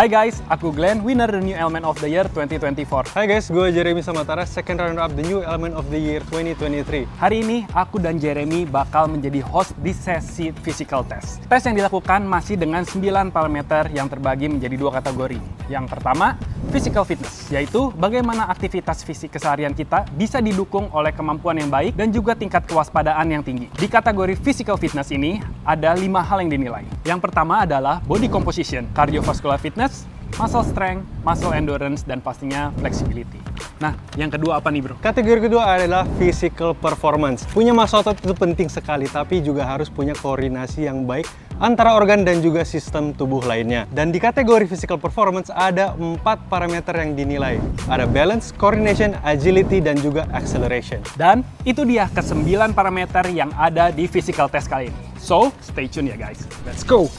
Hai guys, aku Glenn, winner the New Element of the Year 2024. Hai guys, gue Jeremy Samatara, second runner up the New Element of the Year 2023. Hari ini, aku dan Jeremy bakal menjadi host di sesi physical test. Tes yang dilakukan masih dengan 9 parameter yang terbagi menjadi 2 kategori. Yang pertama, physical fitness, yaitu bagaimana aktivitas fisik keseharian kita bisa didukung oleh kemampuan yang baik dan juga tingkat kewaspadaan yang tinggi. Di kategori physical fitness ini, ada 5 hal yang dinilai. Yang pertama adalah body composition, cardiovascular fitness, muscle strength, muscle endurance, dan pastinya flexibility. Nah, yang kedua apa nih bro? Kategori kedua adalah physical performance. Punya massa otot itu penting sekali, tapi juga harus punya koordinasi yang baik antara organ dan juga sistem tubuh lainnya. Dan di kategori physical performance ada 4 parameter yang dinilai. Ada balance, coordination, agility, dan juga acceleration. Dan itu dia ke-9 parameter yang ada di physical test kali ini. So, stay tune ya guys. Let's go!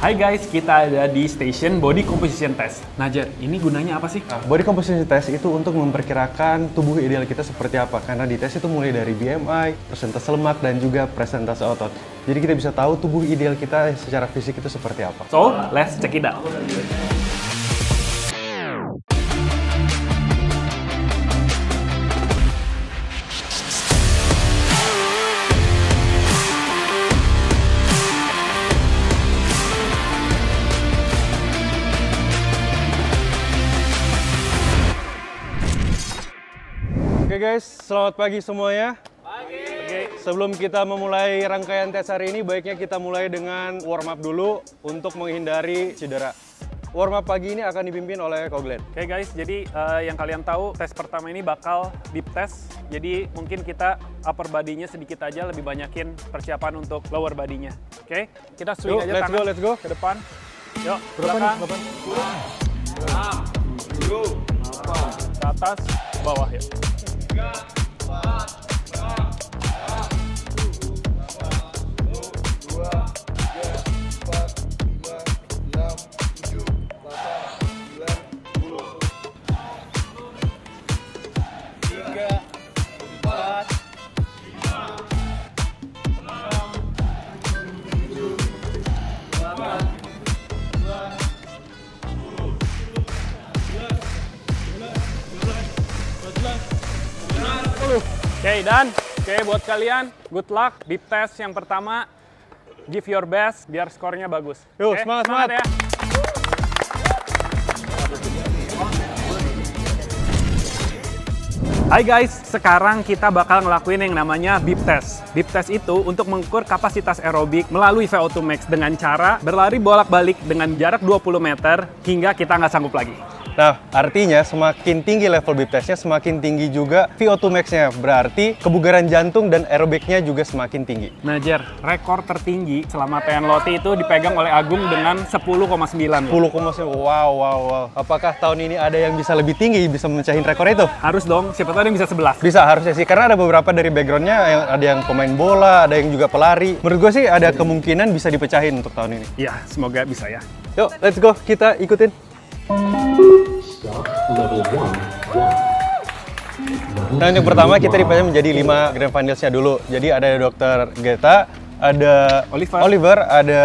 Hai guys, kita ada di station body composition test. Najar, ini gunanya apa sih? Body composition test itu untuk memperkirakan tubuh ideal kita seperti apa. Karena di tes itu mulai dari BMI, persentase lemak, dan juga persentase otot. Jadi kita bisa tahu tubuh ideal kita secara fisik itu seperti apa. So, let's check it out. Oke guys, selamat pagi semuanya. Pagi. Sebelum kita memulai rangkaian tes hari ini, baiknya kita mulai dengan warm up dulu untuk menghindari cedera. Warm up pagi ini akan dipimpin oleh Ko Glenn. Oke guys, jadi yang kalian tahu tes pertama ini bakal deep test. Jadi mungkin kita upper body-nya sedikit aja, lebih banyakin persiapan untuk lower body-nya. Oke, kita swing aja tangan let's go. Ke depan. Yuk, Berapa belakang. nih? Ke atas, bawah ya. 3, 4, Oke, dan buat kalian, good luck. Deep test yang pertama, give your best biar skornya bagus. Yuk, Oke, semangat ya. Hai guys, sekarang kita bakal ngelakuin yang namanya beep test. Beep test itu untuk mengukur kapasitas aerobik melalui VO2 max dengan cara berlari bolak-balik dengan jarak 20 meter hingga kita nggak sanggup lagi. Nah, artinya semakin tinggi level beep testnya, semakin tinggi juga VO2 max-nya. Berarti kebugaran jantung dan aerobiknya juga semakin tinggi. Najar, rekor tertinggi selama TN Loti itu dipegang oleh Agung dengan 10,9. 10,9. Wow. Apakah tahun ini ada yang bisa lebih tinggi, bisa memecahin rekor itu? Harus dong, siapa tahu ada yang bisa 11. Bisa, harusnya sih. Karena ada beberapa dari background-nya, ada yang pemain bola, ada yang juga pelari. Menurut gue sih ada kemungkinan bisa dipecahin untuk tahun ini. Ya, semoga bisa ya. Yuk, let's go. Kita ikutin. Nah, yang pertama kita dipecah menjadi 5 grand finals-nya dulu. Jadi ada Dr. Geta, ada Oliver, ada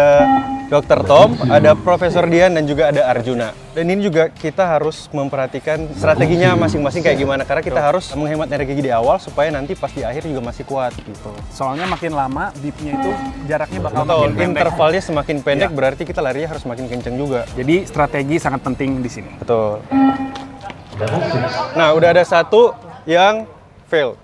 Dr. Tom, ada Profesor Dian, dan juga ada Arjuna. Dan ini juga kita harus memperhatikan strateginya masing-masing kayak gimana. Karena kita harus menghemat energi di awal supaya nanti pas di akhir juga masih kuat gitu. Soalnya makin lama beep-nya itu jaraknya bakal Betul, makin pendek. intervalnya semakin pendek, Ya. berarti kita larinya harus makin kenceng juga. Jadi strategi sangat penting di sini. Betul. Nah, udah ada satu yang fail.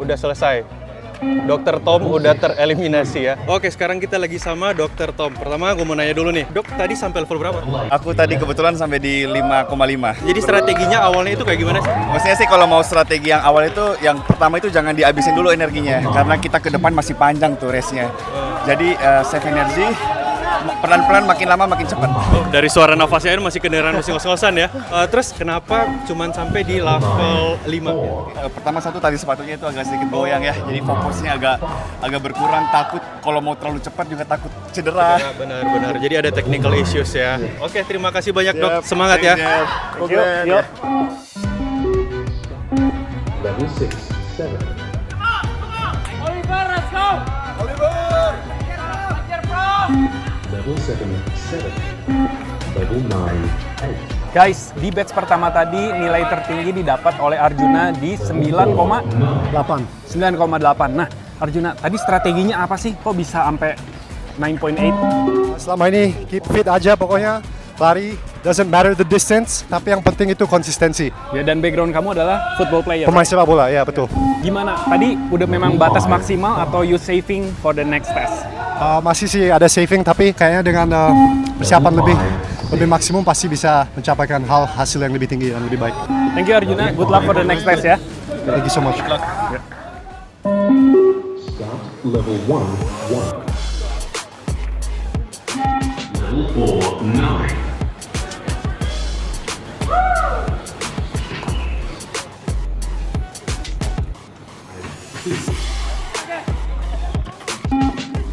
Udah selesai. Dr. Tom udah tereliminasi ya. Oke, sekarang kita lagi sama Dr. Tom. Pertama, gue mau nanya dulu nih. Dok, tadi sampai level berapa? Aku tadi kebetulan sampai di 5,5. Jadi strateginya awalnya itu kayak gimana sih? Maksudnya sih kalau mau strategi yang awal itu, yang pertama itu jangan dihabisin dulu energinya. Karena kita ke depan masih panjang tuh race-nya. Jadi save energy, pelan-pelan makin lama makin cepat. Dari suara nafasnya ini masih kendaraan masih ngos-ngosan ya. Terus kenapa cuman sampai di level 5? Pertama satu tadi sepatunya itu agak sedikit goyang ya. Jadi fokusnya agak berkurang, takut kalau mau terlalu cepat juga takut cedera. Benar. Jadi ada technical issues ya. Oke, terima kasih banyak dok. Semangat ya. Yuk. Level 6, 7. Oliver, let's go! Level 7, 7. Level 9, 8. Guys, di batch pertama tadi nilai tertinggi didapat oleh Arjuna di 9,8. Nah, Arjuna, tadi strateginya apa sih? Kok bisa sampai 9.8? Selama ini keep fit aja pokoknya, lari, doesn't matter the distance, tapi yang penting itu konsistensi. Ya, dan background kamu adalah football player. Pemain sepak bola, ya betul. Gimana? Tadi udah memang batas maksimal atau you saving for the next test? Masih sih ada saving, tapi kayaknya dengan persiapan lebih maksimum pasti bisa mencapaikan hasil yang lebih tinggi dan lebih baik. Thank you Arjuna, good luck for the next test ya. Thank you so much. Start level 1, 1. Level 4, 9.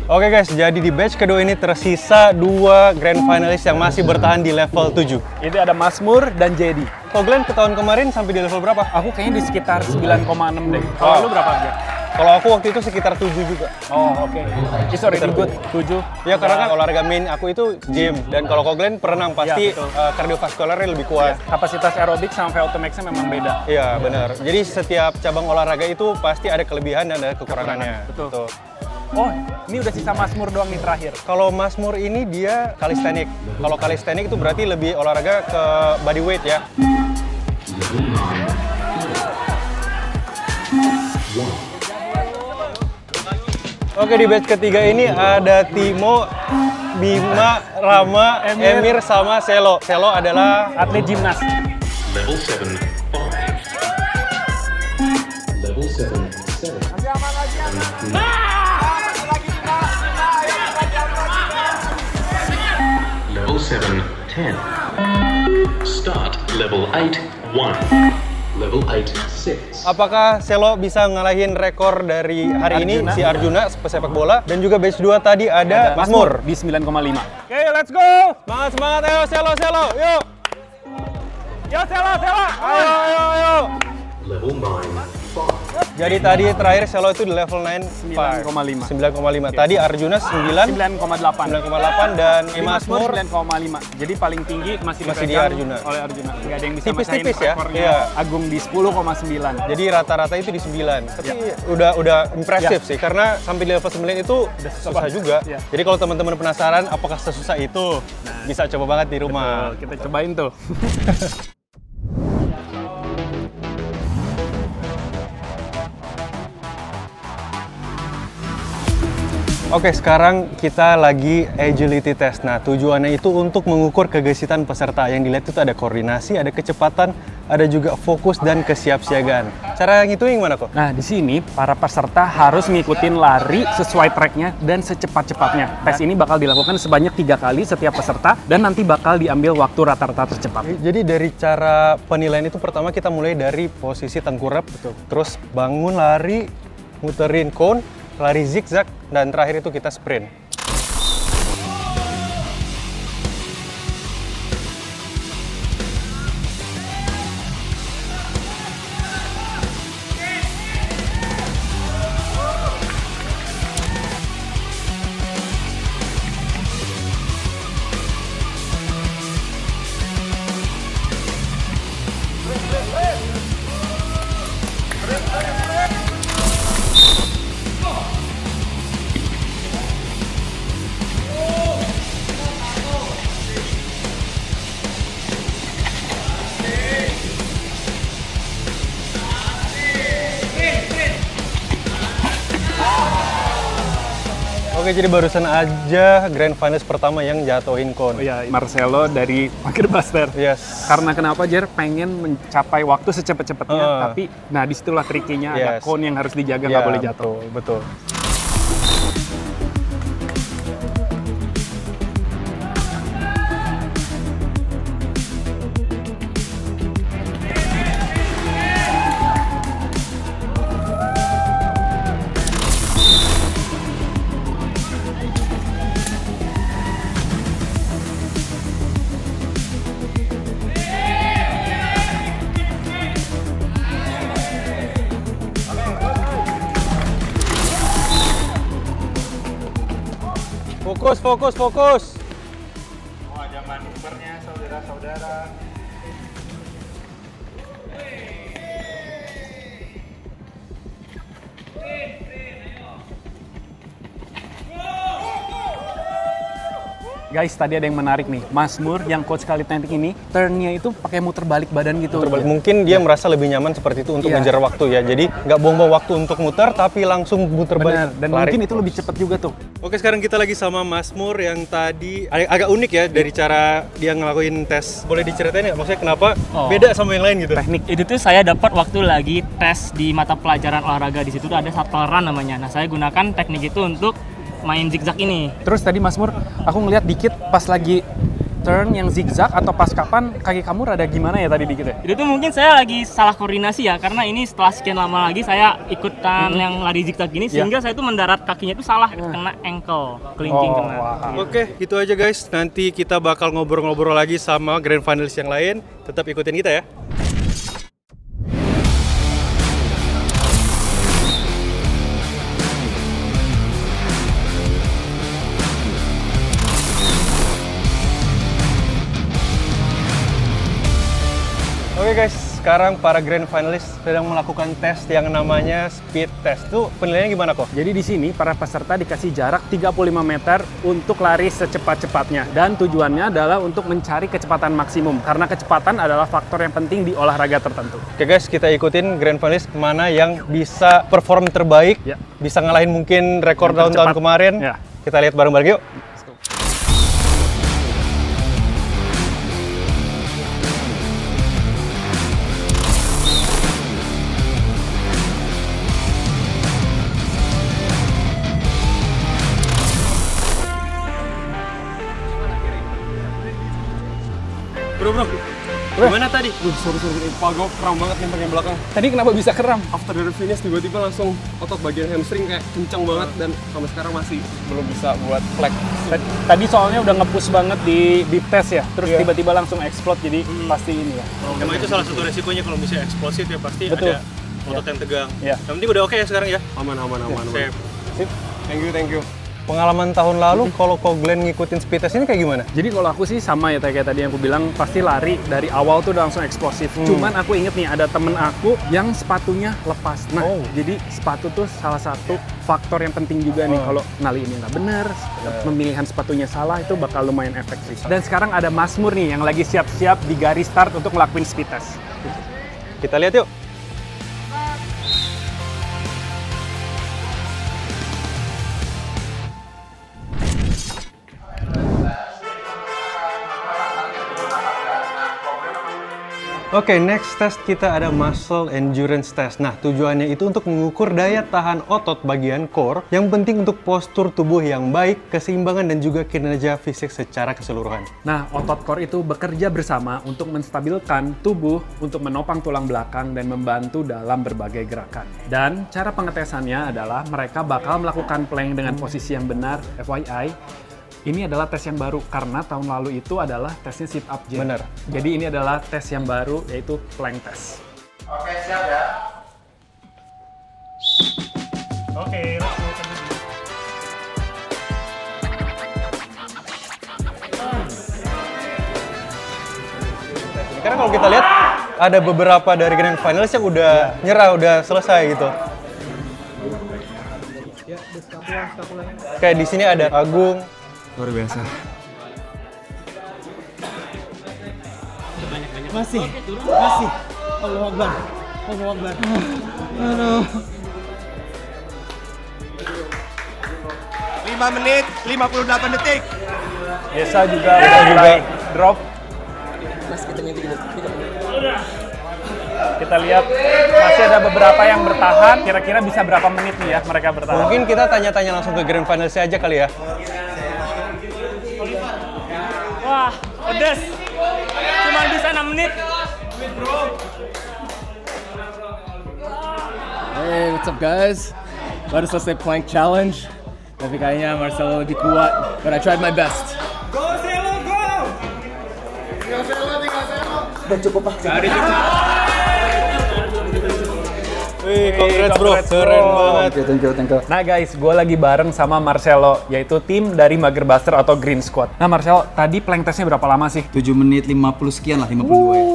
Oke guys, jadi di batch kedua ini tersisa 2 grand finalis yang masih bertahan di level 7. Itu ada Masmur dan Jedi. Kalau Glenn ke tahun kemarin sampai di level berapa? Aku kayaknya di sekitar 9,6 deh. Kalau lu berapa aja? Kalau aku waktu itu sekitar 7 juga. Oh, oke. It's already good. 7. Ya karena kan olahraga main aku itu gym, dan kalau Glenn perenang pasti betul. kardiovaskularnya lebih kuat. Kapasitas aerobik sama VO2 max-nya memang beda. Iya benar. Jadi setiap cabang olahraga itu pasti ada kelebihan dan ada kekurangannya. Betul. Tuh. Oh, ini udah sisa Masmur doang nih terakhir. Kalau Masmur ini dia calisthenics. Kalau calisthenics itu berarti lebih olahraga ke body weight ya. Oke, di batch ketiga ini ada Timo, Bima, Rama, Emir sama Selo. Selo adalah Atlet gimnas. Level 7, 5. Level 7, 7. Level 7, 10. Start level 8, 1. Level 8, 6. apakah Selo bisa ngalahin rekor dari hari ini si Arjuna pesepak bola, dan juga batch 2 tadi ada Masmur di 9,5. Oke, let's go. Semangat, ayo Selo, yuk. Yo Selo. Ayo. Level 9, 5. Jadi tadi terakhir Selo itu di level 9,5. 9,5. Tadi Arjuna 9,8 dan Masmur Masmur 9,5. Jadi paling tinggi masih di dipegang Arjuna. oleh Arjuna. Nggak ada yang bisa Tipis-tipis masain ya? rekornya Iya. Agung di 10,9. Jadi rata-rata itu di 9. Tapi udah impresif sih, karena sampai di level 9 itu udah susah juga. Ya. Jadi kalau teman-teman penasaran apakah sesusah itu, bisa coba banget di rumah. Kita cobain tuh. Oke, sekarang kita lagi agility test. Nah, tujuannya itu untuk mengukur kegesitan peserta. Yang dilihat itu ada koordinasi, ada kecepatan, ada juga fokus dan kesiapsiagaan. Cara ngitungin gimana kok? Nah, di sini para peserta harus ngikutin lari sesuai tracknya dan secepat-cepatnya. Tes ini bakal dilakukan sebanyak 3 kali setiap peserta dan nanti bakal diambil waktu rata-rata tercepat. Jadi dari cara penilaian itu pertama kita mulai dari posisi tengkurap, terus bangun lari, muterin cone, lari zigzag, dan terakhir itu kita sprint. Oke, jadi barusan aja Grand Finals pertama yang jatuhin cone. Oh ya, Marcelo dari Magerbuster. Yes. Karena kenapa, Jer? Pengen mencapai waktu secepat-cepatnya, tapi nah disitulah trikinya, ada cone yang harus dijaga, nggak boleh jatuh. Betul. Fokus. Kabarnya saudara-saudara. Guys, tadi ada yang menarik nih. Mazmur yang coach Khalid Nantik ini, turn-nya itu pakai muter balik badan gitu. Mungkin dia merasa lebih nyaman seperti itu untuk ngejar waktu ya. Jadi nggak buang-buang waktu untuk muter, tapi langsung muter balik. Dan mungkin itu lebih cepat juga tuh. Oke, sekarang kita lagi sama Mazmur yang tadi agak unik ya dari cara dia ngelakuin tes. Boleh diceritain nggak? Maksudnya kenapa beda sama yang lain gitu? Teknik itu tuh saya dapat waktu lagi tes di mata pelajaran olahraga. Di situ tuh ada shuttle run namanya. Nah, saya gunakan teknik itu untuk main zigzag ini. Terus tadi Mazmur, aku ngeliat dikit pas lagi turn yang zigzag atau pas kapan kaki kamu rada gimana ya tadi dikit ya? Itu tuh mungkin saya lagi salah koordinasi ya, karena ini setelah sekian lama lagi saya ikutan yang lari zigzag gini, sehingga saya tuh mendarat kakinya itu salah, kena ankle, kelingking kena. Oke, gitu aja guys. Nanti kita bakal ngobrol-ngobrol lagi sama grand finalist yang lain. Tetap ikutin kita ya. Oke guys, sekarang para grand finalist sedang melakukan tes yang namanya speed test. Tuh penilaiannya gimana kok? Jadi di sini para peserta dikasih jarak 35 meter untuk lari secepat-cepatnya. Dan tujuannya adalah untuk mencari kecepatan maksimum. Karena kecepatan adalah faktor yang penting di olahraga tertentu. Oke guys, kita ikutin grand finalist mana yang bisa perform terbaik, bisa ngalahin mungkin rekor tahun-tahun kemarin. Kita lihat bareng-bareng yuk. Bro, gimana tadi? Sorry, Pak, gue kram banget nih bagian belakang. Tadi kenapa bisa kram? After the finish tiba-tiba langsung otot bagian hamstring kayak kencang banget dan sampai sekarang masih belum bisa buat flex. Tadi soalnya udah nge-push banget di bip test ya, terus tiba-tiba langsung explode, jadi pasti ini ya. Emang itu salah satu resikonya kalau misalnya eksplosif ya pasti ada otot yang tegang. Yang penting udah oke ya sekarang ya? Aman. Sip. Thank you. Pengalaman tahun lalu, kalau Glenn ngikutin speed test ini kayak gimana? Jadi kalau aku sih sama ya kayak tadi yang aku bilang, pasti lari dari awal tuh udah langsung eksplosif. Cuman aku inget nih ada temen aku yang sepatunya lepas. Nah, jadi sepatu tuh salah satu faktor yang penting juga nih kalau ngaliinnya nggak bener, pemilihan sepatunya salah itu bakal lumayan efektif. Dan sekarang ada Mazmur nih yang lagi siap-siap di garis start untuk ngelakuin speed test. Kita lihat yuk. Oke, next test kita ada muscle endurance test. Nah, tujuannya itu untuk mengukur daya tahan otot bagian core yang penting untuk postur tubuh yang baik, keseimbangan, dan juga kinerja fisik secara keseluruhan. Nah, otot core itu bekerja bersama untuk menstabilkan tubuh, untuk menopang tulang belakang, dan membantu dalam berbagai gerakan. Dan cara pengetesannya adalah mereka bakal melakukan plank dengan posisi yang benar, FYI. Ini adalah tes yang baru karena tahun lalu itu adalah tesnya sit up jam. Bener. Jadi ini adalah tes yang baru yaitu plank test. Oke, siap ya. Oke, Karena kalau kita lihat ada beberapa dari grand finals yang udah nyerah, udah selesai gitu. Kayak di sini ada Agung. Luar biasa. Masih. Allahu Akbar. Aduh. 5 menit, 58 detik. Biasa juga mulai drop. Kita lihat masih ada beberapa yang bertahan. Kira-kira bisa berapa menit nih ya mereka bertahan? Mungkin kita tanya-tanya langsung ke grand finals aja kali ya. Wah, pedes. Cuma bisa 6 menit. Hey, what's up guys? Baru selesai plank challenge. Tapi kayaknya Marcelo lebih kuat. But I tried my best. Go, Selo, go! Tinggal Selo. Udah cukup, Pak. Wih, Wih, congrats bro, keren banget. Thank you. Nah guys, gue lagi bareng sama Marcelo, yaitu tim dari Magerbuster atau Green Squad. Nah Marcelo, tadi plank testnya berapa lama sih? 7 menit 50 sekian lah, 52 ya.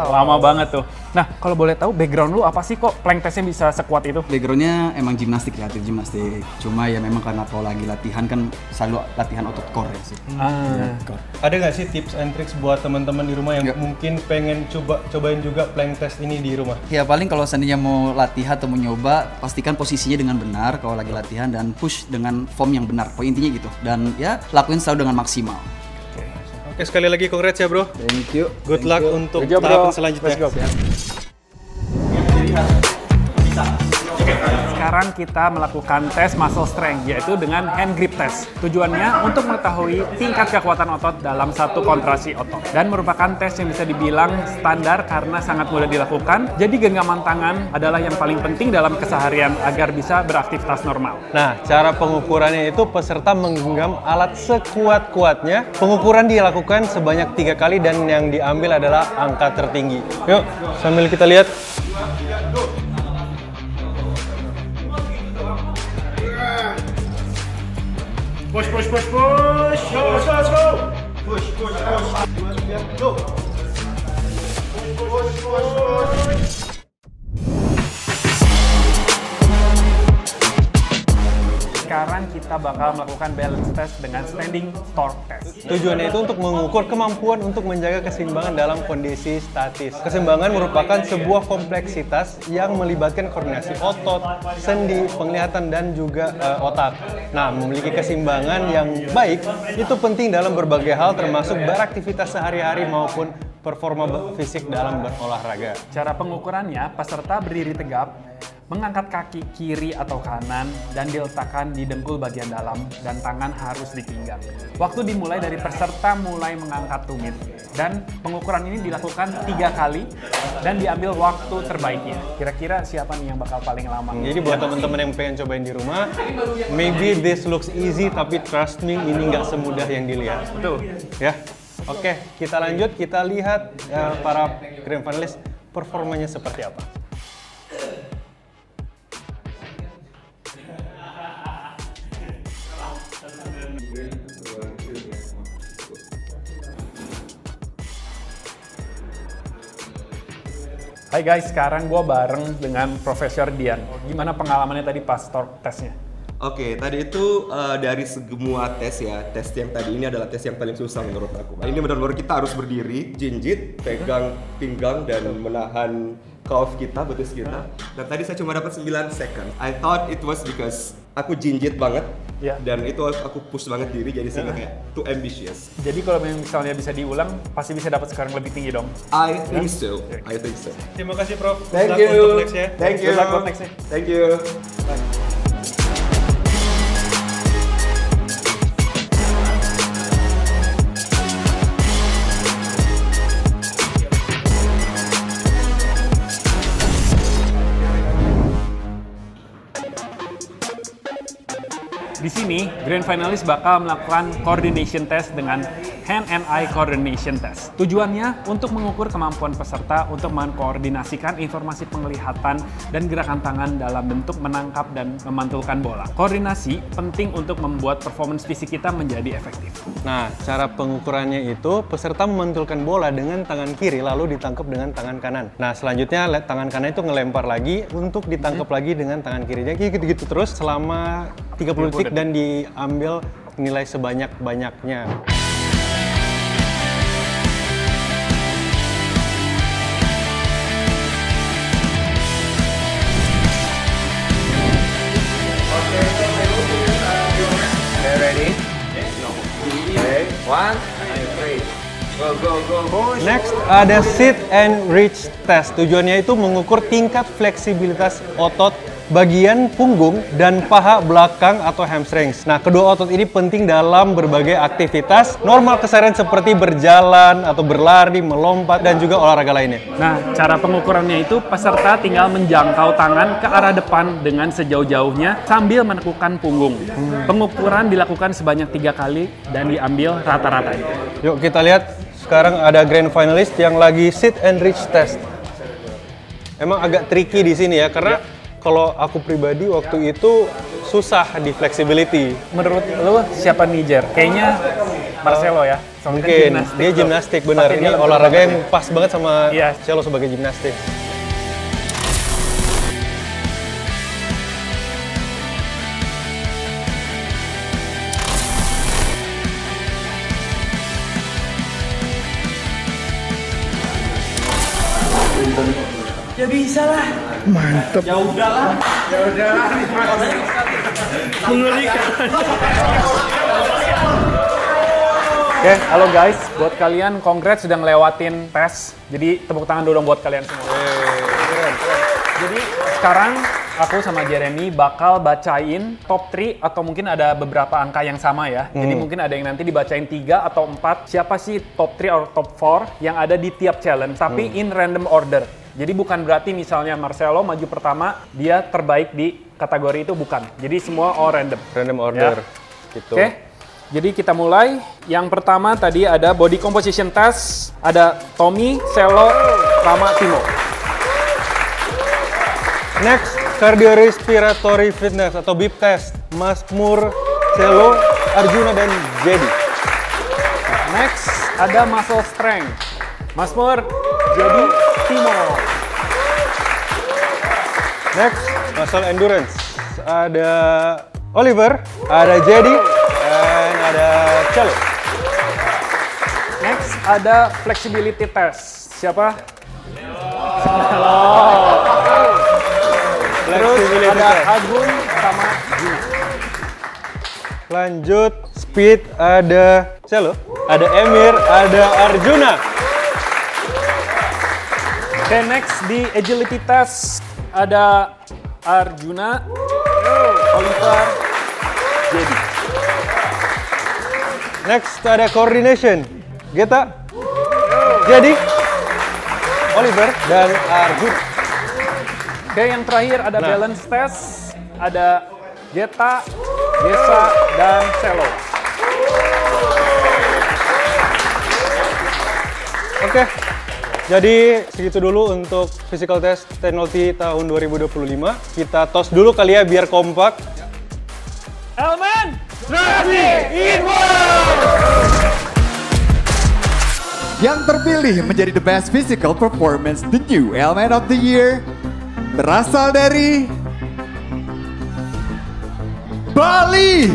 Lama banget tuh. Nah, kalau boleh tahu background lu apa sih kok plank testnya bisa sekuat itu? Backgroundnya emang gimnastik ya, atlet gimnastik. Cuma ya memang karena kalau lagi latihan kan selalu latihan otot core ya sih. Core. Ada nggak sih tips and tricks buat teman-teman di rumah yang mungkin pengen cobain juga plank test ini di rumah? Ya paling kalau seandainya mau latihan atau mau nyoba, pastikan posisinya dengan benar kalau lagi latihan dan push dengan form yang benar. Poin intinya gitu. Dan ya lakuin selalu dengan maksimal. Oke, sekali lagi congrats ya bro. Thank you. Good luck untuk tahapan selanjutnya. Sekarang kita melakukan tes muscle strength, yaitu dengan hand grip test. Tujuannya untuk mengetahui tingkat kekuatan otot dalam satu kontraksi otot. Dan merupakan tes yang bisa dibilang standar karena sangat mudah dilakukan. Jadi genggaman tangan adalah yang paling penting dalam keseharian agar bisa beraktivitas normal. Nah, cara pengukurannya itu peserta menggenggam alat sekuat-kuatnya. Pengukuran dilakukan sebanyak 3 kali dan yang diambil adalah angka tertinggi. Yuk, sambil kita lihat. Push. Go. Push. Go. Push. Sekarang kita bakal melakukan balance test dengan standing torque test. Tujuannya itu untuk mengukur kemampuan untuk menjaga keseimbangan dalam kondisi statis. Keseimbangan merupakan sebuah kompleksitas yang melibatkan koordinasi otot, sendi, penglihatan, dan juga otak. Nah, memiliki keseimbangan yang baik itu penting dalam berbagai hal termasuk beraktivitas sehari-hari maupun performa fisik dalam berolahraga. Cara pengukurannya, peserta berdiri tegap, mengangkat kaki kiri atau kanan, dan diletakkan di dengkul bagian dalam, dan tangan harus di pinggang. Waktu dimulai dari peserta mulai mengangkat tumit, dan pengukuran ini dilakukan 3 kali, dan diambil waktu terbaiknya. Kira-kira siapa nih yang bakal paling lama? Jadi buat teman-teman yang pengen cobain di rumah, maybe this looks easy, tapi trust me, ini nggak semudah yang dilihat. Betul. Ya, oke, kita lanjut, kita lihat para grand finalist performanya seperti apa. Hai guys, sekarang gue bareng dengan Profesor Dian. Gimana pengalamannya tadi pas torque testnya? Oke, tadi itu dari semua tes ya, tes yang tadi ini adalah tes yang paling susah menurut aku. Ini benar-benar kita harus berdiri, jinjit, pegang pinggang dan menahan calf kita, betis kita. Dan tadi saya cuma dapat 9 second. I thought it was because aku jinjit banget, dan itu aku push banget diri, jadi sehingga kayak too ambitious. Jadi kalau misalnya bisa diulang, pasti bisa dapat skor yang lebih tinggi dong? I think so. Terima kasih Prof. Thank you. Untuk next-nya. Thank you. Good luck buat next-nya. Thank you. Di sini, grand finalist bakal melakukan coordination test dengan hand and eye coordination test. Tujuannya untuk mengukur kemampuan peserta untuk mengkoordinasikan informasi penglihatan dan gerakan tangan dalam bentuk menangkap dan memantulkan bola. Koordinasi penting untuk membuat performance fisik kita menjadi efektif. Nah, cara pengukurannya itu peserta memantulkan bola dengan tangan kiri lalu ditangkap dengan tangan kanan. Nah, selanjutnya tangan kanan itu ngelempar lagi untuk ditangkap lagi dengan tangan kirinya. Gitu-gitu terus selama 30 detik dan diambil nilai sebanyak-banyaknya. Ready? Okay. 1, 2, 3. Go. Next ada sit and reach test. Tujuannya itu mengukur tingkat fleksibilitas otot bagian punggung dan paha belakang atau hamstrings. Nah, kedua otot ini penting dalam berbagai aktivitas normal keseharian seperti berjalan atau berlari, melompat, dan juga olahraga lainnya. Nah, cara pengukurannya itu peserta tinggal menjangkau tangan ke arah depan dengan sejauh-jauhnya sambil menekukkan punggung. Pengukuran dilakukan sebanyak 3 kali dan diambil rata-ratanya. Yuk kita lihat, sekarang ada grand finalist yang lagi sit and reach test. Emang agak tricky di sini ya, karena kalau aku pribadi waktu itu susah di flexibility. Menurut lu siapa Niger? Kayaknya Marcelo ya. Mungkin dia gimnastik benar. Ini olahraga yang pas banget sama Marcelo sebagai gimnastik. Ya bisa lah. Mantep. Ya udahlah. Ya udahlah. Mengerikan. Oke, halo guys. Buat kalian, congrats sudah ngelewatin tes. Jadi tepuk tangan dulu dong buat kalian semua. Jadi sekarang aku sama Jeremy bakal bacain top 3 atau mungkin ada beberapa angka yang sama ya. Jadi mungkin ada yang nanti dibacain 3 atau 4. Siapa sih top 3 atau top 4 yang ada di tiap challenge. Tapi in random order. Jadi bukan berarti misalnya Marcelo maju pertama, dia terbaik di kategori itu, bukan. Jadi semua all random. Random order. Ya. Gitu. Oke. Jadi kita mulai. Yang pertama tadi ada body composition test. Ada Tommy, Selo, Rama, Timo. Next, cardiorespiratory fitness atau BIP test. Masmur, Selo, Arjuna, dan Jedi. Next, ada muscle strength. Masmur, Jedi, Timo. Next, muscle endurance. Ada Oliver, ada Jedi, dan ada Celo. Next, ada flexibility test. Siapa? Halo. Terus ada Agun sama Gina. Lanjut, speed ada Celo, ada Emir, ada Arjuna. Oke, next di agility test ada Arjuna, Oliver, Jedi. Next ada coordination, Geta, Jedi, Oliver, dan Arjuna. Oke, yang terakhir ada balance test, ada Geta, Desa, dan Selo. Oke. Jadi segitu dulu untuk physical test Tenolti tahun 2025. Kita tos dulu kali ya biar kompak. Elemen, ready in Yang terpilih menjadi the best physical performance, the new Element of the Year, berasal dari Bali.